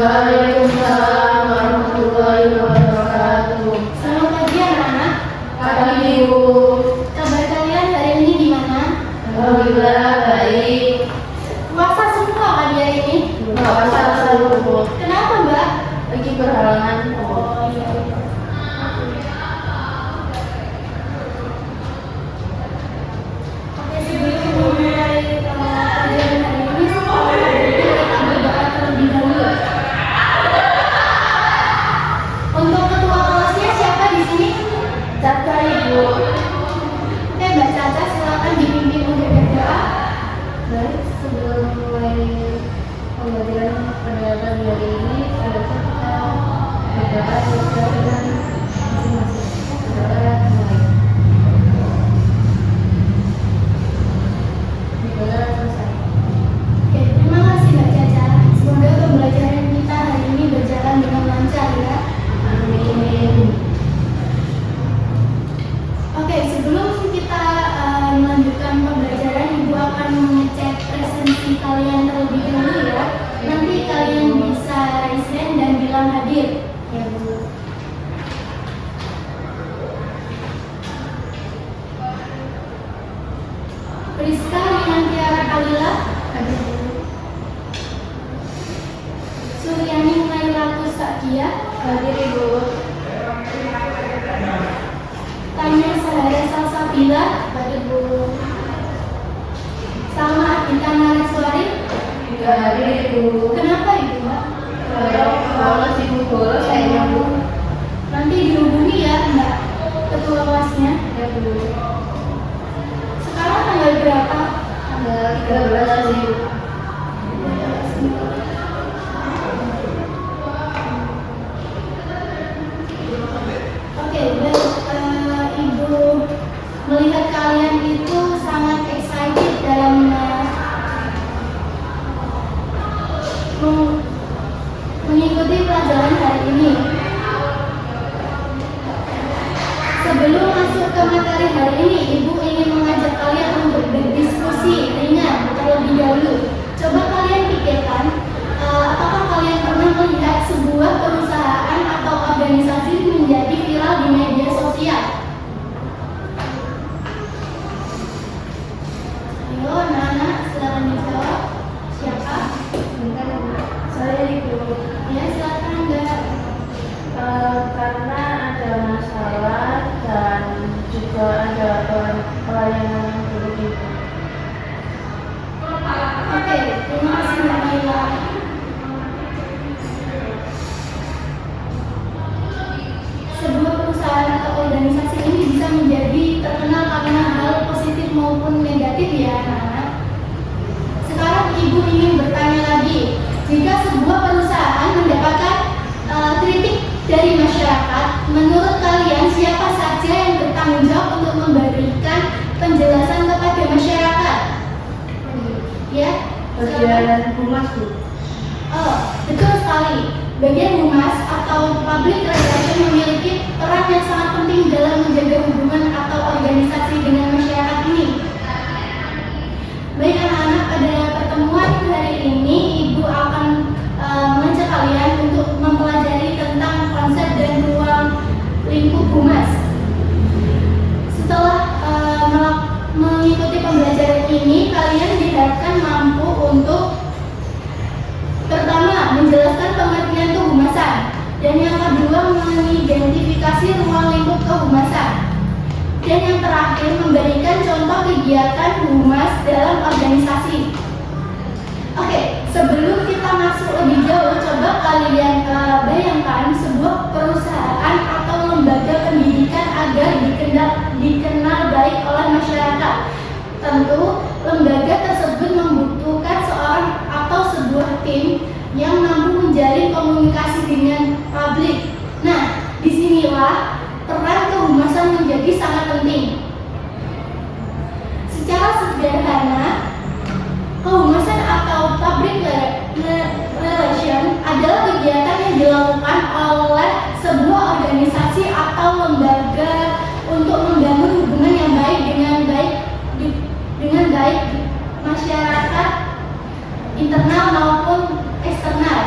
Waalaikumsalam warahmatullahi wabarakatuh. Selamat pagi anak-anak. Pagi Bu. Kabar kalian hari ini gimana? Alhamdulillah baik. Puasa semua kan hari ini? Puasa selalu Bu. Kenapa Mbak? Lagi berhalangan Bu. Oh iya. Oke, sebelum memulai pelajaran hari ini, kita berdoa terlebih dahulu. Untuk ketua kelasnya siapa di sini? Caca Ibu. Oke, Mbak Caca silakan dipimpin untuk berdoa. Baik, sebelum mulai pembelajaran pada pagi hari ini, kita berdoa dan masing-masing. Berdoa mulai. Berdoa selesai. Oke, terima kasih Mbak Caca. Semoga pembelajaran kita hari ini berjalan dengan lancar ya. Amin. Oke, sebelum kita melanjutkan pembelajaran, Ibu akan mengecek presensi kalian terlebih dahulu ya. Nanti kalian bisa raise hand dan bilang hadir. Ya Bu. Priska Rinantiara Kalila, Hadir Bu. Suryani Nailatus Sakia, Hadir Ibu. Tanya Sahara Salsabila, Hadir Bu. Salma Adita Nareswari. Hadir Ibu. Kenapa Ibu Mbak? Kalau sibuk bolos kayaknya Bu. Nanti dihubungi ya Mbak ketua kelasnya. Ya Bu. Sekarang tanggal berapa? Tanggal 13 Bu. Oke, baik. Ibu melihat kalian itu sangat excited dalam mengikuti pelajaran hari ini. Sebelum masuk ke materi hari ini, Ibu ingin mengajak kalian untuk berdiskusi ringan terlebih dahulu. Coba kalian pikirkan, apakah kalian pernah melihat sebuah perusahaan atau organisasi menjadi viral di media sosial? Ayo, anak-anak, silakan dijawab. Siapa? Bentar ya Bu. Saya Ibu. Ya, silakan enggak. Karena ada masalah dan juga ada pelayanan yang buruk Ibu. Oke, terima kasih Mbak Naila. Sebuah perusahaan atau organisasi ini bisa menjadi terkenal karena hal positif maupun negatif ya anak-anak. Sekarang Ibu ingin bertanya lagi, jika sebuah perusahaan mendapatkan kritik dari masyarakat, menurut kalian siapa saja yang bertanggung jawab untuk memberikan penjelasan kepada masyarakat? Ya, Bagian humas Bu. oh, betul sekali. Bagian humas atau public relation memiliki peran yang sangat penting dalam menjaga hubungan atau organisasi dengan masyarakat ini. Baik anak-anak, pada pertemuan hari ini Ibu akan mengajak kalian untuk mempelajari tentang konsep dan ruang lingkup humas. Setelah mengikuti pembelajaran ini, kalian diharapkan mampu untuk pertama, menjelaskan pengertian kehumasan, dan yang kedua, mengidentifikasi ruang lingkup kehumasan, dan yang terakhir, memberikan contoh kegiatan humas dalam organisasi. Oke, sebelum kita masuk lebih jauh, coba kalian bayangkan sebuah perusahaan atau lembaga pendidikan agar dikenal baik oleh masyarakat. Tentu, lembaga tersebut membutuhkan seorang atau sebuah tim yang mampu menjalin komunikasi dengan publik. Nah, disinilah peran kehumasan menjadi sangat penting. Secara sederhana, kehumasan atau public relation adalah kegiatan yang dilakukan oleh sebuah organisasi atau lembaga untuk membangun hubungan yang baik dengan masyarakat internal maupun eksternal.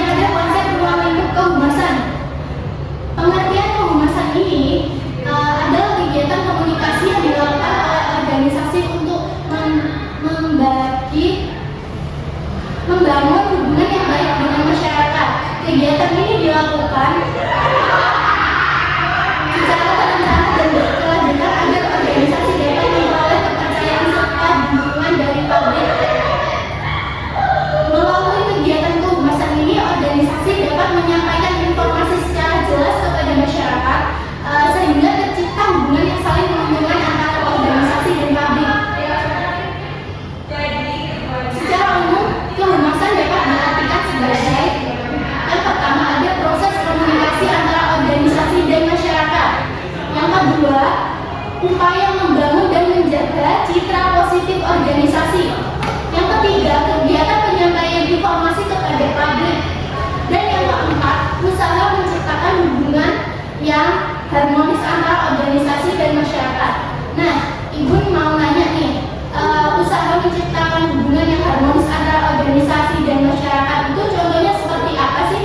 ada konsep ruang lingkup kehumasan. Pengertian kehumasan ini adalah kegiatan komunikasi yang dilakukan oleh organisasi untuk membangun hubungan yang baik dengan masyarakat. Kegiatan ini dilakukan secara terencana dan berkelanjutan agar organisasi dapat memperoleh kepercayaan serta dukungan dari publik. Melalui kegiatan kehumasan ini, organisasi dapat menyampaikan informasi secara jelas kepada masyarakat sehingga tercipta hubungan yang saling menguntungkan antara organisasi dan publik. Secara umum, kehumasan dapat diartikan sebagai yang pertama ada proses komunikasi antara organisasi dan masyarakat. Yang kedua, upaya membangun dan menjaga citra positif organisasi. Yang ketiga, kegiatan penyampaian informasi kepada publik. Dan yang keempat, usaha menciptakan hubungan yang harmonis antara organisasi dan masyarakat. Nah, Ibu mau nanya nih, usaha menciptakan hubungan yang harmonis antara organisasi dan masyarakat itu contohnya seperti apa sih?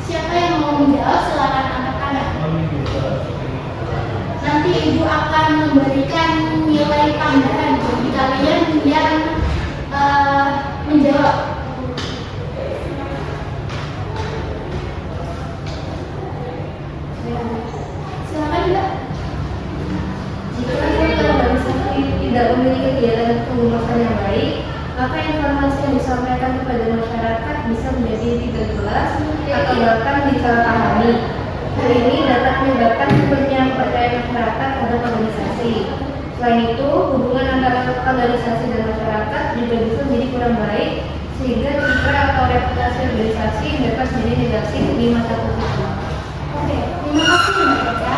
Siapa yang mau menjawab? Silakan angkat tangan. Nanti Ibu akan memberikan nilai tambahan bagi kalian yang menjawab. Silakan Mbak. Jika organisasi tidak memiliki kegiatan kehumasan yang baik, maka informasi yang disampaikan kepada masyarakat bisa menjadi tidak jelas atau bahkan disalahpahami. Hal ini dapat menyebabkan turunnya kepercayaan masyarakat terhadap organisasi. Selain itu, hubungan antara organisasi dan masyarakat juga bisa menjadi kurang baik, sehingga citra atau reputasi organisasi dapat menjadi negatif di masa depan. Oke, terima kasih Mbak Caca.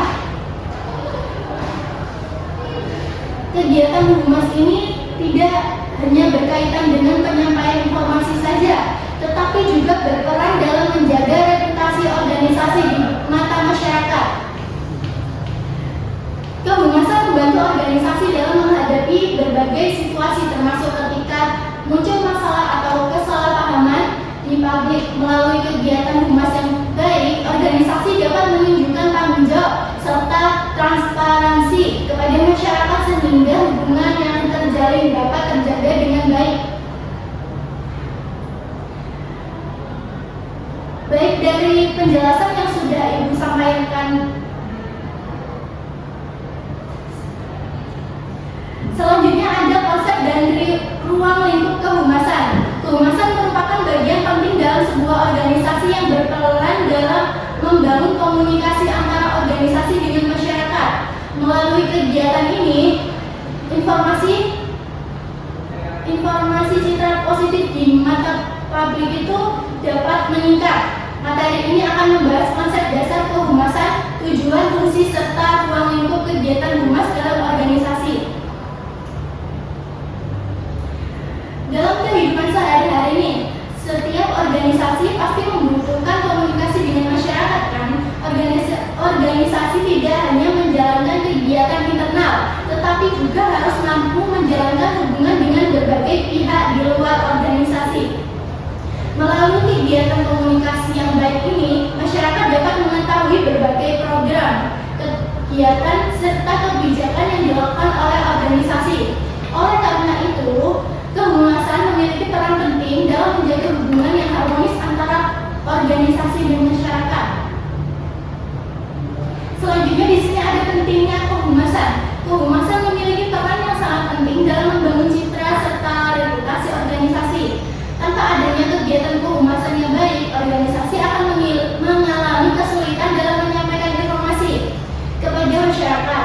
Kegiatan humas ini tidak hanya berkaitan dengan penyampaian informasi saja, tetapi juga berperan dalam menjaga reputasi organisasi di mata masyarakat. Kehumasan membantu organisasi dalam menghadapi berbagai situasi termasuk ketika muncul masalah atau kesalahpahaman di publik. Melalui kegiatan humas yang baik, organisasi dapat menunjukkan tanggung jawab serta transparansi kepada masyarakat sehingga hubungan yang terjalin dapat terjaga dengan baik. Baik dari penjelasan yang sudah Ibu sampaikan, selanjutnya ada konsep dari ruang lingkup kehumasan. Kehumasan merupakan bagian penting dalam sebuah organisasi yang berperan dalam membangun komunikasi antara organisasi dengan masyarakat. Melalui kegiatan ini, informasi citra positif di mata publik itu dapat meningkat. Materi ini akan membahas konsep dasar kehumasan, tujuan, fungsi, serta ruang lingkup kegiatan humas dalam organisasi. Dalam kehidupan sehari-hari ini, setiap organisasi pasti membutuhkan komunikasi dengan masyarakat kan? Organisasi tidak hanya menjalankan kegiatan internal, tetapi juga harus mampu menjalankan hubungan dengan berbagai pihak di luar organisasi. Melalui kegiatan komunikasi yang baik ini, masyarakat dapat mengetahui berbagai program, kegiatan, serta kebijakan yang dilakukan oleh organisasi. Oleh karena itu, kehumasan memiliki peran penting dalam menjaga hubungan yang harmonis antara organisasi dan masyarakat. Selanjutnya di sini ada pentingnya kehumasan. Kehumasan memiliki peran yang sangat penting dalam membangun citra serta reputasi organisasi. Tanpa adanya kegiatan kehumasan yang baik, organisasi akan mengalami kesulitan dalam menyampaikan informasi kepada masyarakat.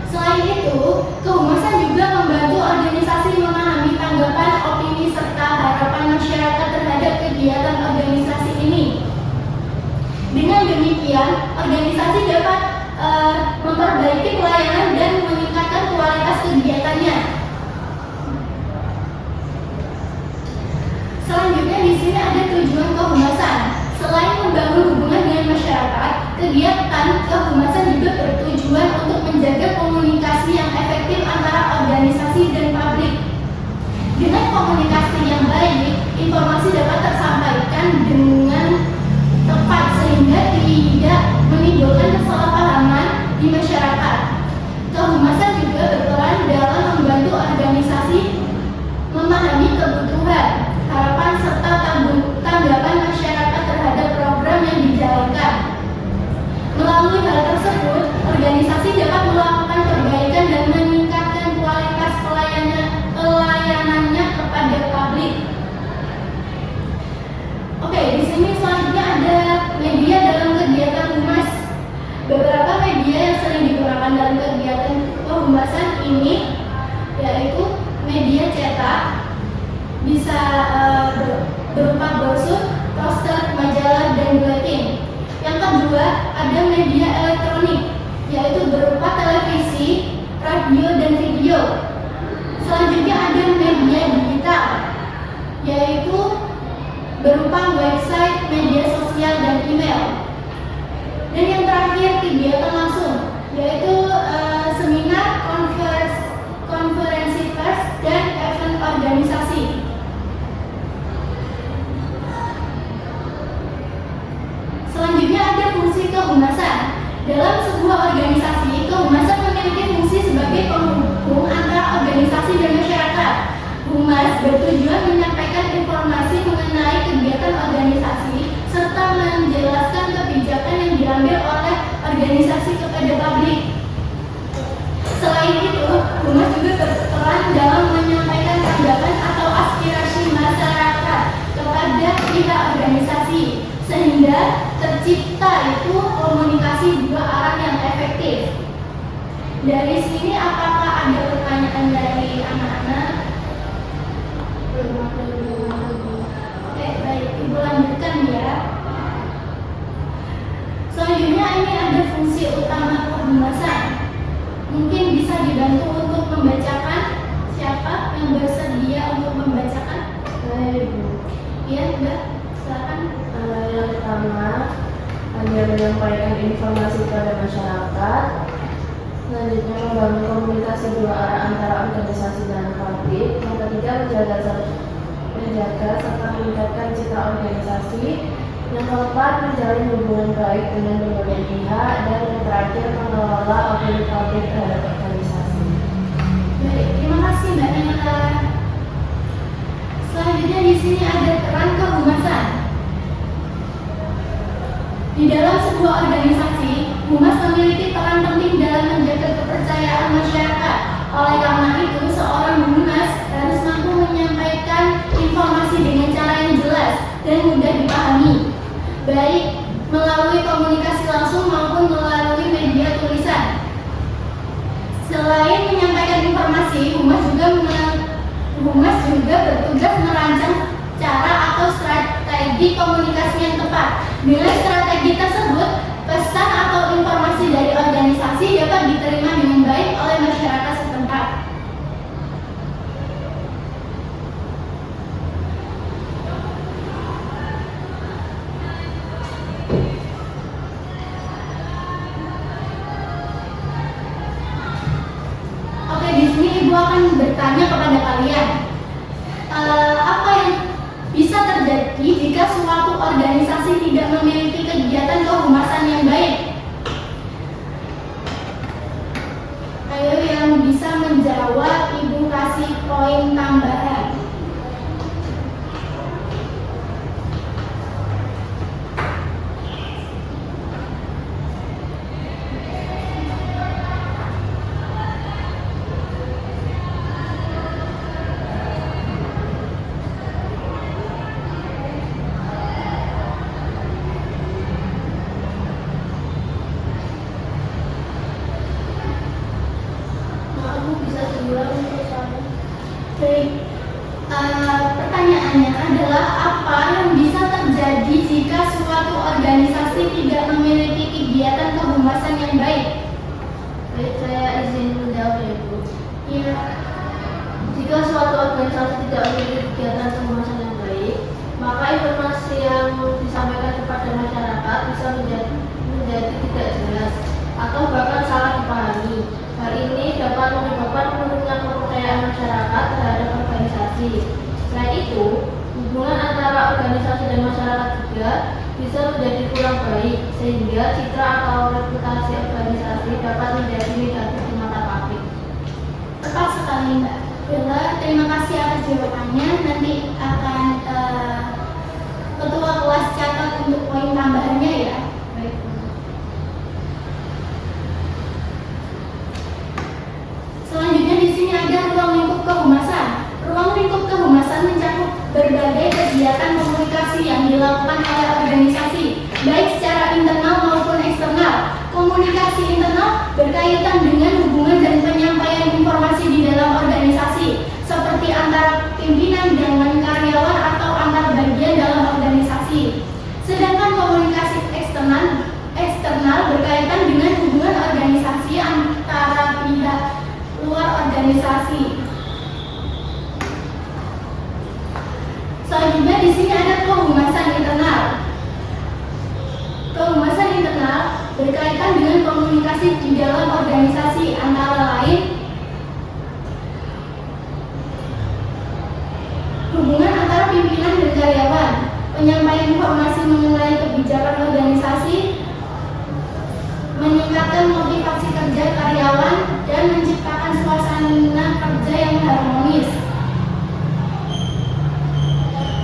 Selain itu, kehumasan juga membantu organisasi memahami tanggapan, opini, serta harapan masyarakat terhadap kegiatan organisasi ini. Dengan demikian, organisasi dapat memperbaiki pelayanan dan meningkatkan kualitas kegiatannya. Selanjutnya di sini ada tujuan kehumasan. Selain membangun hubungan dengan masyarakat, kegiatan kehumasan juga bertujuan untuk menjaga komunikasi yang efektif antara organisasi dan publik. Dengan komunikasi yang baik, informasi dapat tersampaikan dengan menimbulkan kesalahpahaman di masyarakat. Kehumasan juga berperan dalam membantu organisasi memahami kebutuhan, harapan, serta tanggapan masyarakat terhadap program yang dijalankan. Melalui hal tersebut, organisasi dapat melakukan perbaikan dan meningkatkan kualitas pelayanannya kepada publik. Oke, di sini selanjutnya ada media dalam kegiatan humas. Beberapa media yang sering digunakan dalam kegiatan kehumasan ini yaitu media cetak, bisa berupa brosur, poster, majalah, dan buletin. Yang kedua, ada media elektronik, yaitu berupa televisi, radio, dan video. Selanjutnya ada media digital, yaitu berupa website, media sosial, dan email. Dan yang terakhir, kegiatan langsung, yaitu seminar, konferensi pers, dan event organisasi. Selanjutnya ada fungsi kehumasan. Dalam sebuah organisasi, kehumasan memiliki fungsi sebagai penghubung antara organisasi dan masyarakat. Humas bertujuan menyampaikan informasi mengenai kegiatan organisasi serta menjelaskan kebijakan yang diambil oleh organisasi kepada publik. Selain itu, humas juga berperan dalam menyampaikan tanggapan atau aspirasi masyarakat kepada pihak organisasi, sehingga tercipta itu komunikasi dua arah yang efektif. Dari sini apakah ada pertanyaan dari anak-anak? Oke, baik, Ibu lanjutkan ya. Selanjutnya ini ada fungsi utama kehumasan. Mungkin bisa dibantu untuk membacakan. Siapa yang bersedia untuk membacakan? Iya, Mbak, silakan. Yang pertama, hanya menyampaikan informasi kepada masyarakat. Selanjutnya, membangun komunikasi dua arah antara organisasi dan publik. Yang ketiga, menjaga serta meningkatkan citra organisasi. Yang keempat, menjalin hubungan baik dengan berbagai pihak. Dan yang terakhir, mengelola opini publik terhadap organisasi. Baik, terima kasih Mbak Nela. Selanjutnya di sini ada peran kehumasan. Di dalam sebuah organisasi, humas memiliki peran penting dalam menjaga kepercayaan masyarakat. Oleh karena itu, seorang humas harus mampu menyampaikan informasi dengan cara yang jelas dan mudah dipahami, baik melalui komunikasi langsung maupun melalui media tulisan. Selain menyampaikan informasi, humas juga bertugas merancang cara atau strategi komunikasi yang tepat. Dengan strategi tersebut, pesan atau informasi dari organisasi dapat diterima dengan baik oleh masyarakat setempat. Oke, di sini Ibu akan bertanya kepada kalian, apa yang bisa terjadi jika suatu organisasi tidak memiliki kegiatan kehumasan yang baik? Ayo yang bisa menjawab, Ibu kasih poin tambahan. Baik, pertanyaannya adalah apa yang bisa terjadi jika suatu organisasi tidak memiliki kegiatan kehumasan yang baik? Baik, saya izin menjawab ya Bu. Iya. Jika suatu organisasi tidak memiliki kegiatan kehumasan yang baik, maka informasi yang disampaikan kepada masyarakat bisa menjadi tidak jelas atau bahkan salah dipahami. Hal ini dapat menyebabkan menurunnya kepercayaan masyarakat terhadap organisasi. Selain itu, hubungan antara organisasi dan masyarakat juga bisa menjadi kurang baik, sehingga citra atau reputasi organisasi dapat menjadi negatif di mata publik. Tepat sekali Mbak Bella, terima kasih atas jawabannya. Nanti akan ketua kelas catat untuk poin tambahannya ya. Baik, Bu. Selanjutnya di sini ada ruang lingkup kehumasan. Ruang lingkup kehumasan mencakup berbagai kegiatan komunikasi yang dilakukan oleh organisasi, baik secara internal maupun eksternal. Komunikasi internal berkaitan dengan hubungan dan penyampaian informasi di dalam organisasi, seperti antara pimpinan dengan karyawan atau antar bagian dalam organisasi. Sedangkan komunikasi eksternal berkaitan dengan hubungan organisasi antara pihak luar organisasi. Selanjutnya di sini ada kehumasan internal. Kehumasan internal berkaitan dengan komunikasi di dalam organisasi, antara lain hubungan antara pimpinan dan karyawan, penyampaian informasi mengenai kebijakan organisasi, meningkatkan motivasi kerja karyawan, dan menciptakan suasana kerja yang harmonis.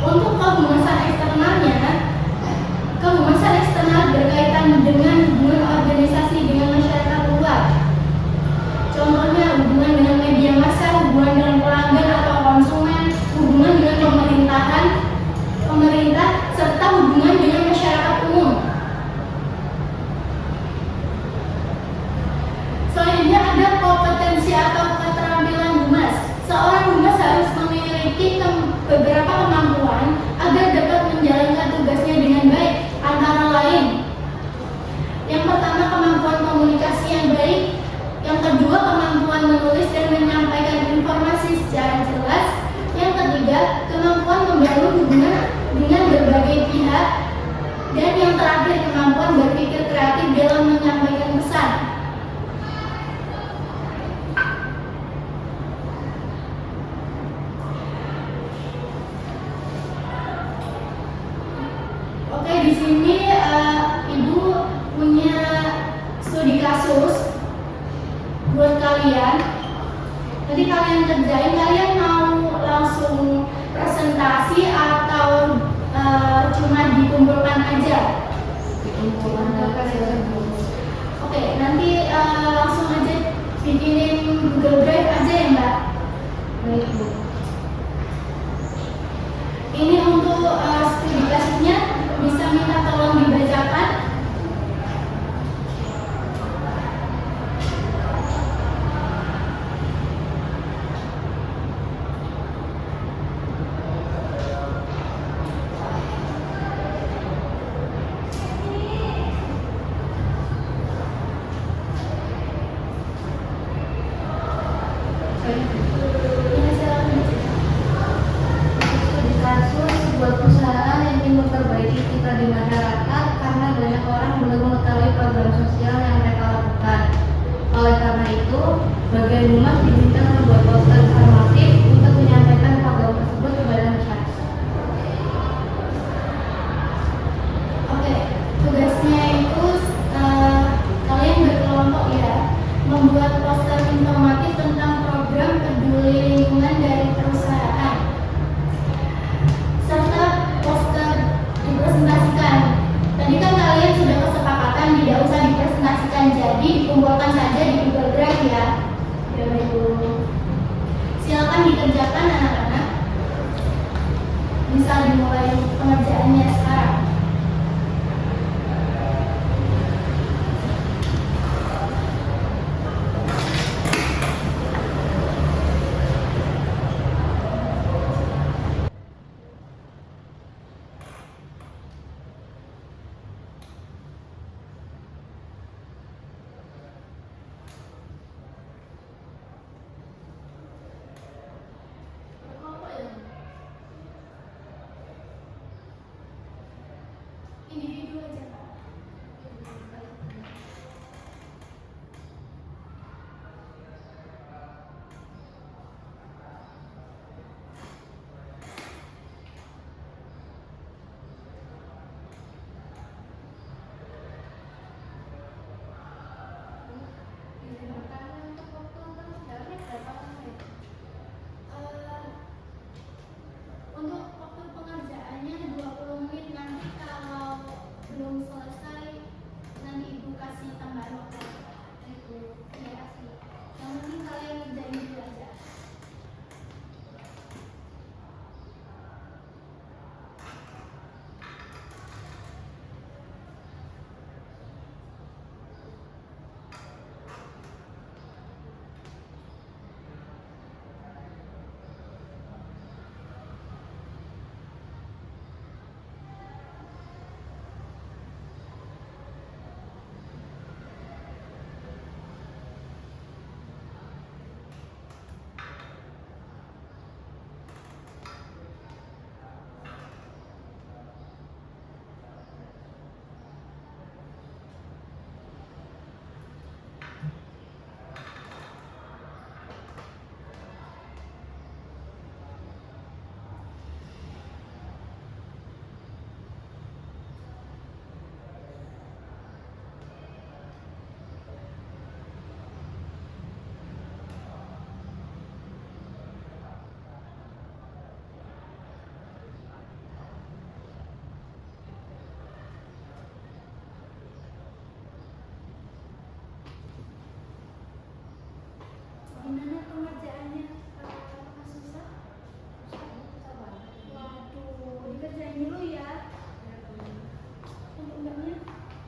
Untuk kehumasan eksternalnya, kehumasan eksternal berkaitan dengan hubungan organisasi dengan masyarakat luar. Contohnya hubungan dengan media massa, hubungan dengan pelanggan atau konsumen, hubungan dengan pemerintah, serta hubungan dengan masyarakat umum. Selanjutnya ada kompetensi atau keterampilan humas. Seorang humas harus memiliki beberapa kemampuan agar dapat menjalankan tugasnya dengan baik, antara lain: yang pertama, kemampuan komunikasi yang baik; yang kedua, kemampuan menulis dan menyampaikan informasi secara jelas; yang ketiga, kemampuan membangun hubungan dengan berbagai pihak; dan yang terakhir, kemampuan berpikir kreatif dalam menyampaikan pesan. Oke, di sini Ibu punya studi kasus buat kalian. Nanti kalian kerjain. Kalian mau langsung presentasi atau cuma dikumpulkan aja? Dikumpulkan aja. Oke, nanti langsung aja bikinin Google Drive aja ya Mbak. Baik, Bu. Ini untuk studi kasusnya, bisa minta tolong dibacakan. Ya, silakan baca. Studi kasus sebuah perusahaan yang ingin memperbaiki citra di masyarakat karena banyak orang belum mengetahui program sosial yang mereka lakukan. Oleh karena itu, bagian humas diminta membuat poster informatif untuk menyampaikan program tersebut kepada masyarakat. Oke, tugasnya itu kalian berkelompok ya, membuat poster informatif tentang program peduli lingkungan dari perusahaan, serta poster dipresentasikan. Tadi kan kalian sudah kesepakatan tidak usah dipresentasikan, jadi dikumpulkan saja di Google Drive ya. Silakan dikerjakan anak-anak. Bisa dimulai pengerjaannya sekarang.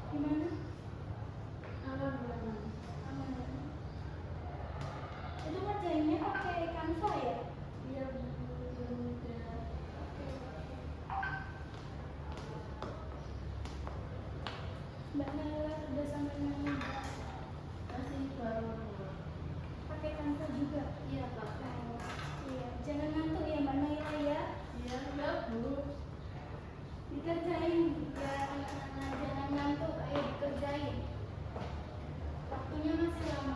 Gimana? Aman banget. Aman. Itu ngerjainnya pakai Canva ya? Iya benar. Oke. Mbak Nala udah sampai mana? Masih baru. Pakai Canva juga? Iya Pak. Oh, iya. Jangan ngantuk ya Mbak Naila ya. Iya enggak Bu. Dikerjain ya anak-anak, jangan ngantuk, ayo dikerjain. Waktunya masih lama.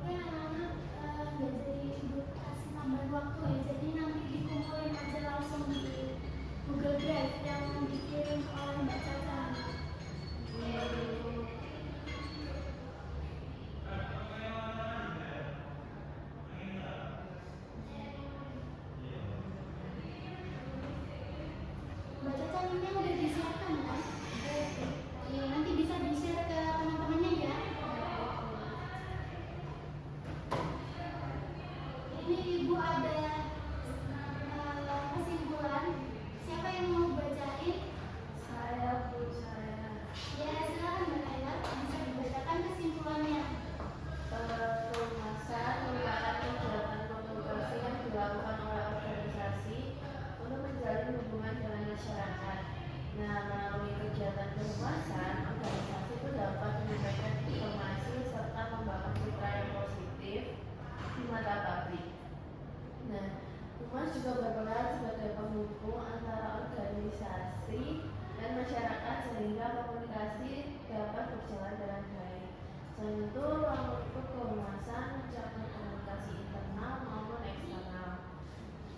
Oke anak-anak, nggak jadi ibu kasih tambahan waktu ya. Jadi nanti dikumpulin aja langsung di Google Drive yang dikirim oleh Mbak Caca. Mbak Caca ini udah disiapkan kan? Iya, nanti bisa di-share ke teman-temannya ya. Ini ibu ada kesimpulan. Siapa yang mau bacain? Saya, Bu, saya. Ya, silakan Mbak Ayla, bisa dibacakan kesimpulannya. Kehumasan merupakan kegiatan komunikasi yang dilakukan oleh organisasi untuk menjalin hubungan dengan masyarakat. Nah, melalui kegiatan kehumasan, organisasi itu dapat menyampaikan informasi serta membangun citra yang positif di mata publik. Nah, humas juga berperan sebagai penghubung antara organisasi dan masyarakat sehingga komunikasi dapat berjalan dengan baik. Selain itu, ruang lingkup kehumasan mencakup komunikasi internal maupun eksternal.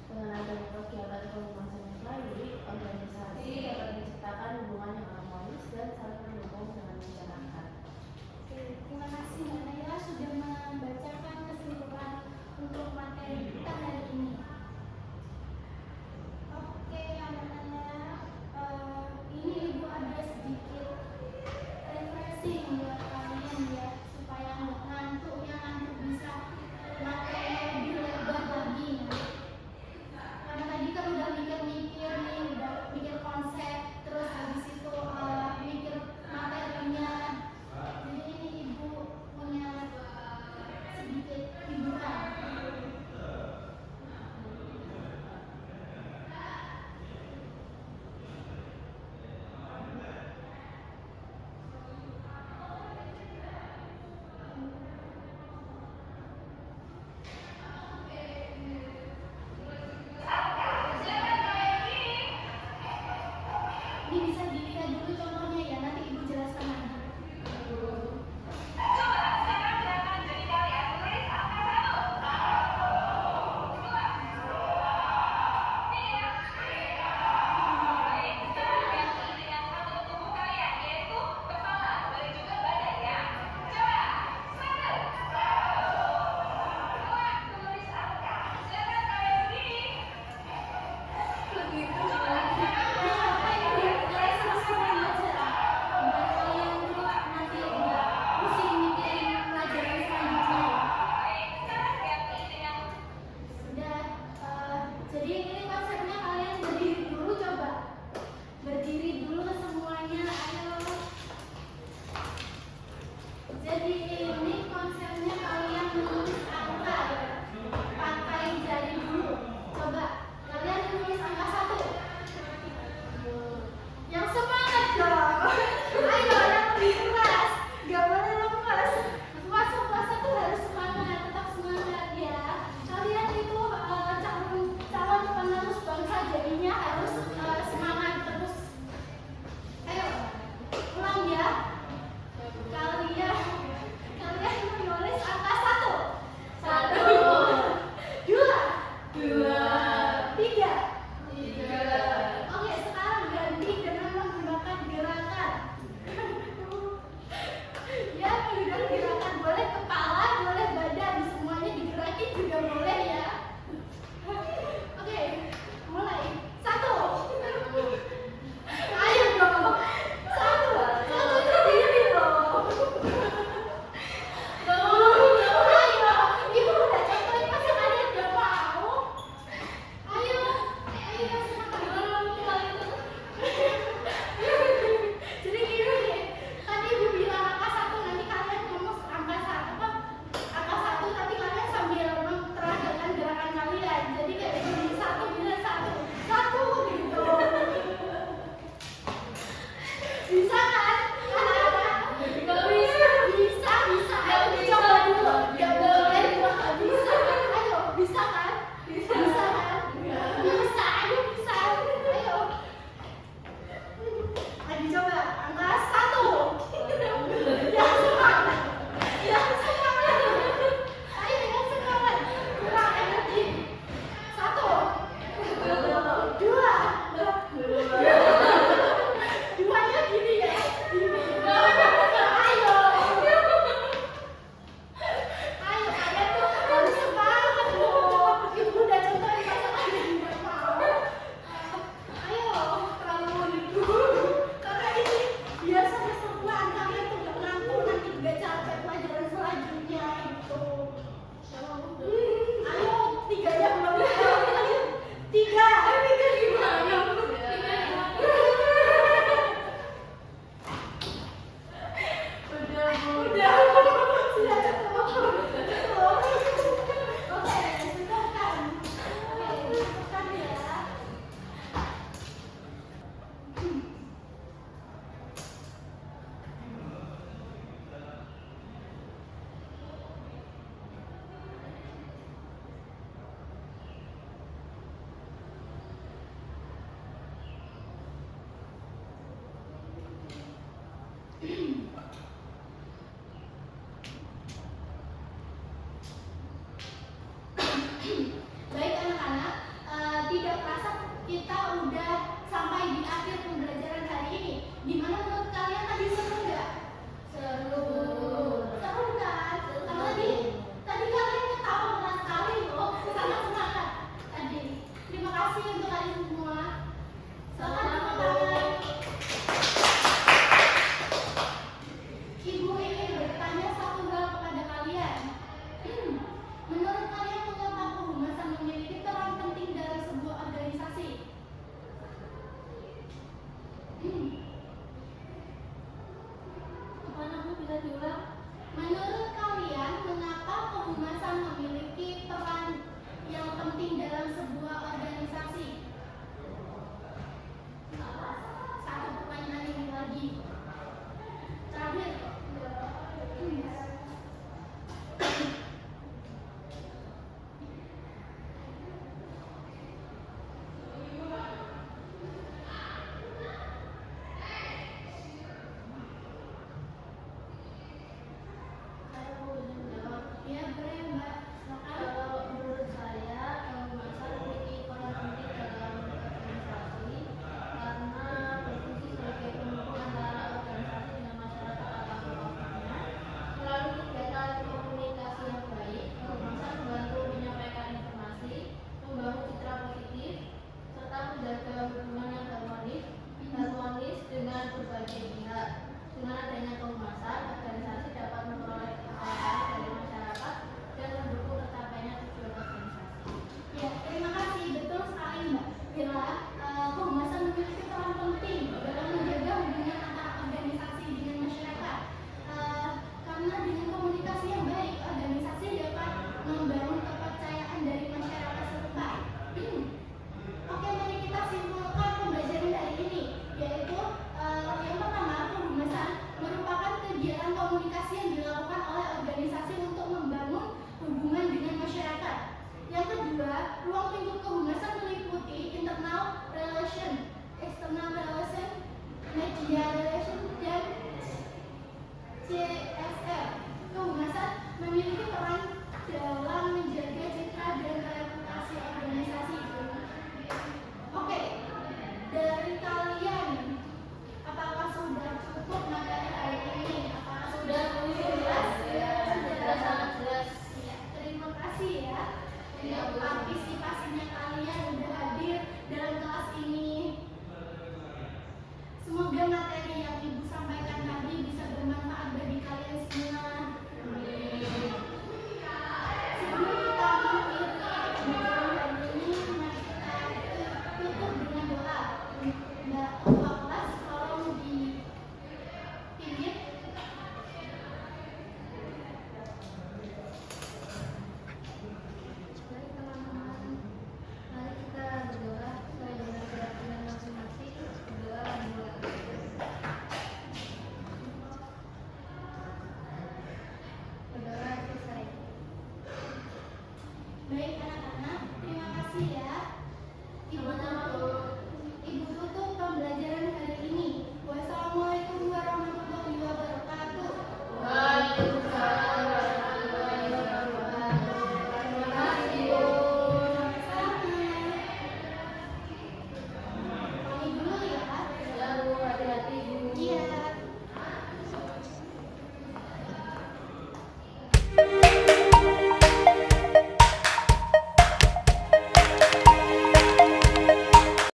Dengan adanya kegiatan kehumasan yang baik, organisasi dapat menciptakan hubungan yang harmonis dan saling mendukung dengan masyarakat. Oke, terima kasih Mbak Naila sudah membacakan kesimpulan untuk materi kita hari ini. Oke, anak-anak, ini ibu ada sedikit refreshing buat kalian ya, supaya nggak ngantuk, yang ngantuk bisa materi lebih lebar lagi. Karena tadi kan udah mikir-mikir nih, udah mikir konsep, terus habis itu mikir materinya. Jadi ini ibu punya sedikit hiburan. Ini bisa dilihat dulu contohnya ya, nanti ibu jelaskan lagi. Jadi ini konsepnya kalian berdiri dulu, coba berdiri dulu semuanya, ayo. Jadi ini konsepnya kalian menulis angka ya, pakai jari dulu. Coba kalian menulis angka 1. Yang semangat dong. Ayo yang lebih keras, gak boleh lemas. Puasa tuh harus semangat, tetap semangat ya. Kalian itu calon penerus bangsa, jadinya harus semangat terus. Ayo ulang ya. Kalian Gimana menurut